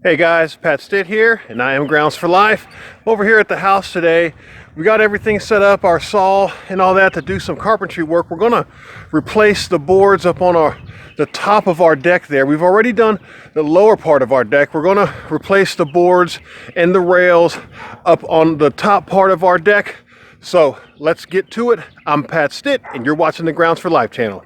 Hey guys, Pat Stitt here, and I am Grounds4Life. Over here at the house today, we got everything set up, our saw and all that, to do some carpentry work. We're gonna replace the boards up on the top of our deck there. We've already done the lower part of our deck. We're gonna replace the boards and the rails up on the top part of our deck. So let's get to it. I'm Pat Stitt, and you're watching the Grounds4Life channel.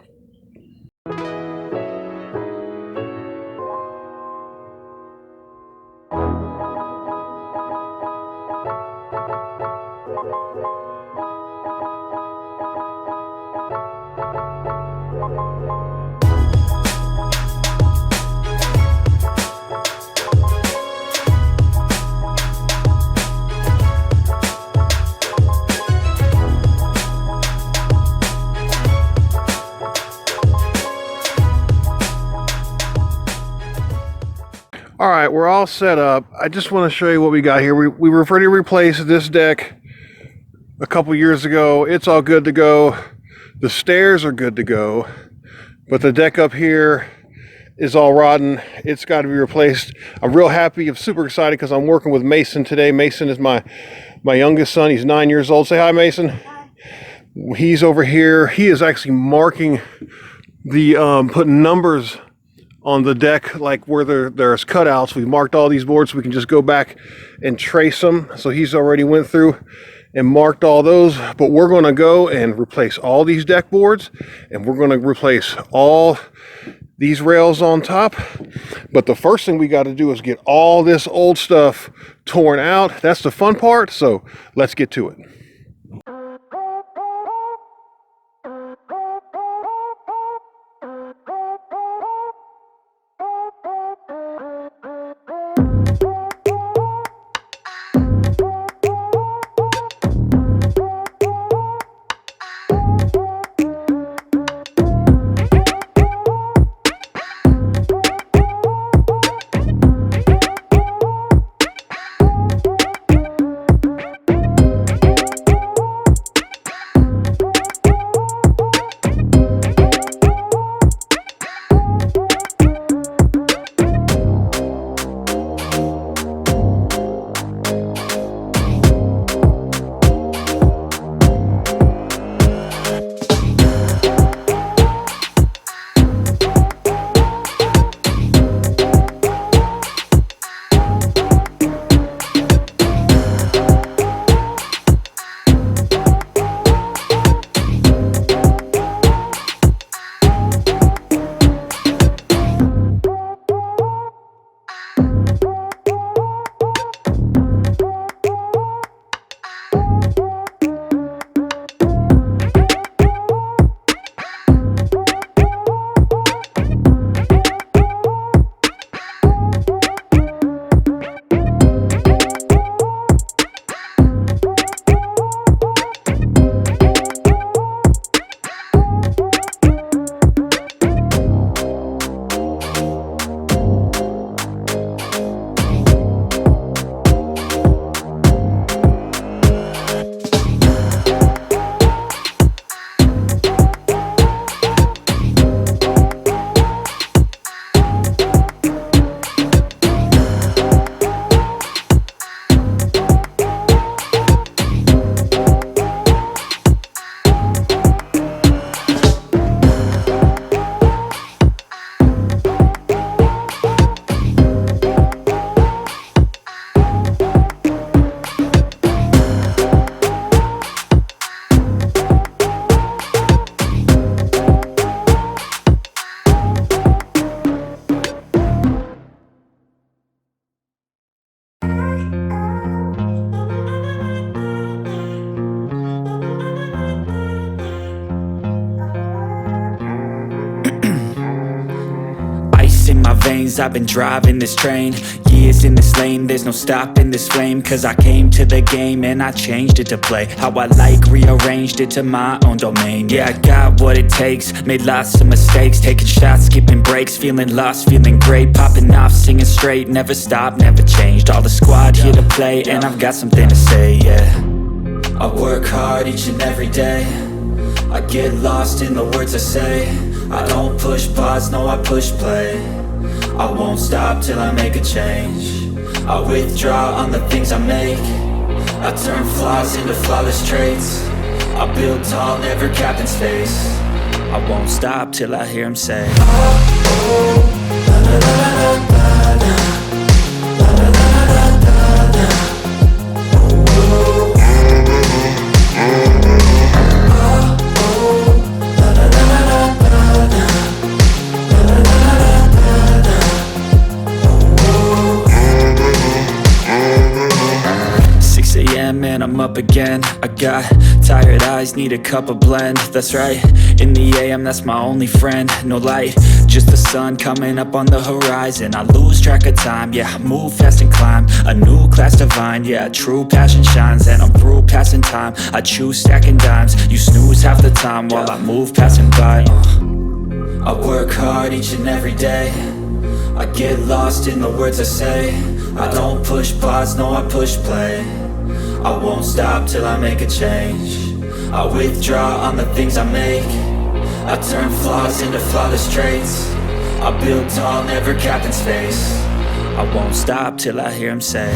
All right, we're all set up. I just want to show you what we got here. We were ready to replace this deck a couple years ago. It's all good to go. The stairs are good to go, but the deck up here is all rotten. It's got to be replaced. I'm real happy. I'm super excited because I'm working with Mason today. Mason is my youngest son. He's 9 years old. Say hi, Mason. Hi. He's over here. He is actually marking the putting numbers on the deck, like where there's cutouts. We marked all these boards so we can just go back and trace them. So he's already went through and marked all those, but we're going to go and replace all these deck boards, and we're going to replace all these rails on top. But the first thing we got to do is get all this old stuff torn out. That's the fun part, so let's get to it. I've been driving this train, years in this lane, there's no stopping this flame. Cause I came to the game and I changed it to play how I like, rearranged it to my own domain. Yeah, I got what it takes, made lots of mistakes, taking shots, skipping breaks, feeling lost, feeling great, popping off, singing straight, never stopped, never changed. All the squad here to play, and I've got something to say, yeah. I work hard each and every day, I get lost in the words I say. I don't push pause, no I push play. I won't stop till I make a change. I withdraw on the things I make. I turn flaws into flawless traits. I build tall, never capped in space. I won't stop till I hear him say, man, I'm up again. I got tired eyes, need a cup of blend. That's right, in the AM, that's my only friend. No light, just the sun coming up on the horizon. I lose track of time, yeah, I move fast and climb a new class divine, yeah, true passion shines. And I'm through passing time, I choose stacking dimes. You snooze half the time while I move passing by. I work hard each and every day. I get lost in the words I say. I don't push pause, no, I push play. I won't stop till I make a change. I withdraw on the things I make. I turn flaws into flawless traits. I build tall, never capped in space. I won't stop till I hear him say,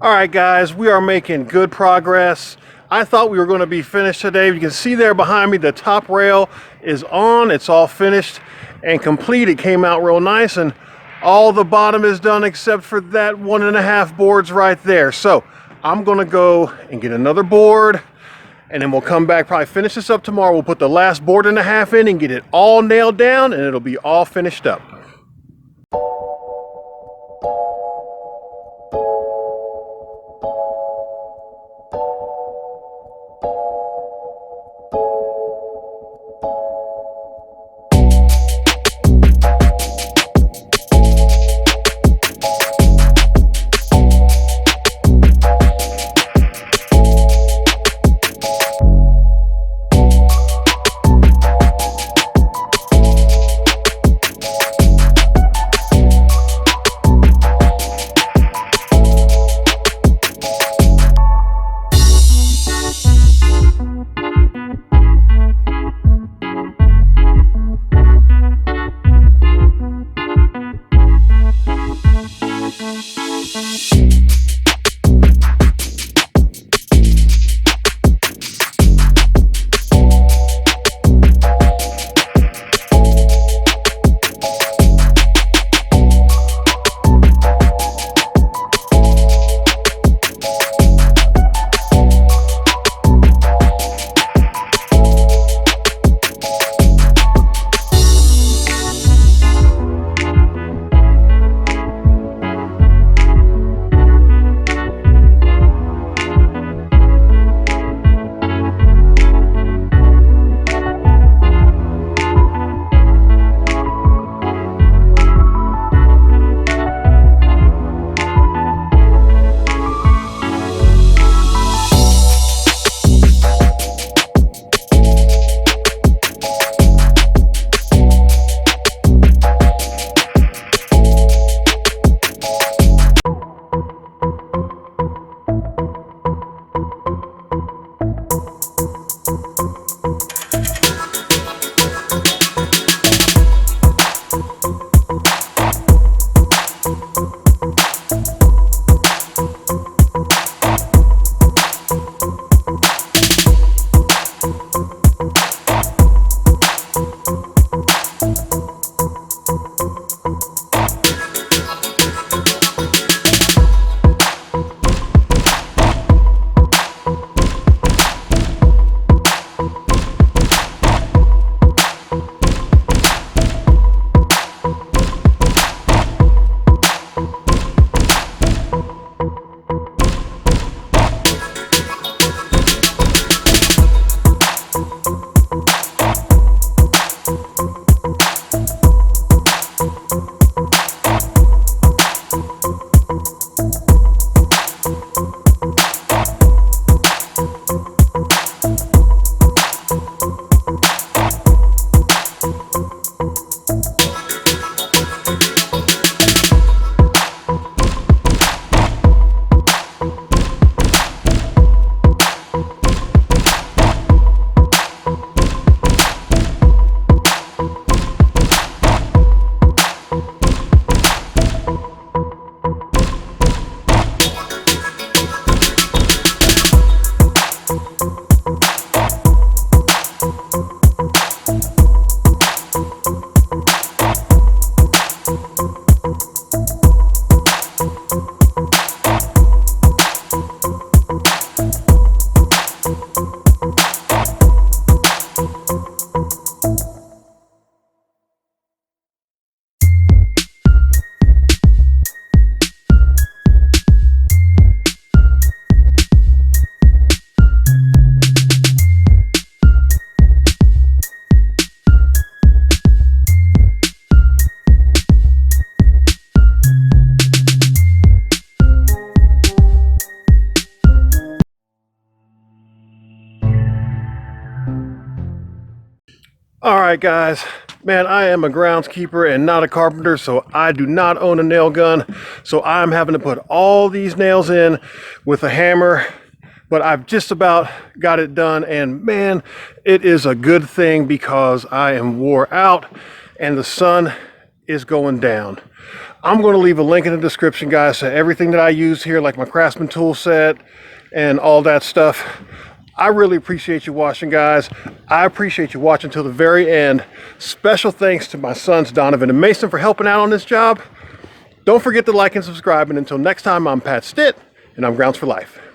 All right, guys, we are making good progress. I thought we were going to be finished today. You can see there behind me, the top rail is on. It's all finished and complete. It came out real nice, and all the bottom is done except for that 1.5 boards right there. So I'm going to go and get another board, and then we'll come back, probably finish this up tomorrow. We'll put the last 1.5 boards in and get it all nailed down, and it'll be all finished up. All right, guys, man, I am a groundskeeper and not a carpenter, so I do not own a nail gun. So I'm having to put all these nails in with a hammer, but I've just about got it done. And man, it is a good thing because I am wore out and the sun is going down. I'm going to leave a link in the description, guys, to everything that I use here, like my Craftsman tool set and all that stuff. I really appreciate you watching, guys. I appreciate you watching till the very end. Special thanks to my sons, Donovan and Mason, for helping out on this job. Don't forget to like and subscribe. And until next time, I'm Pat Stitt, and I'm Grounds4Life.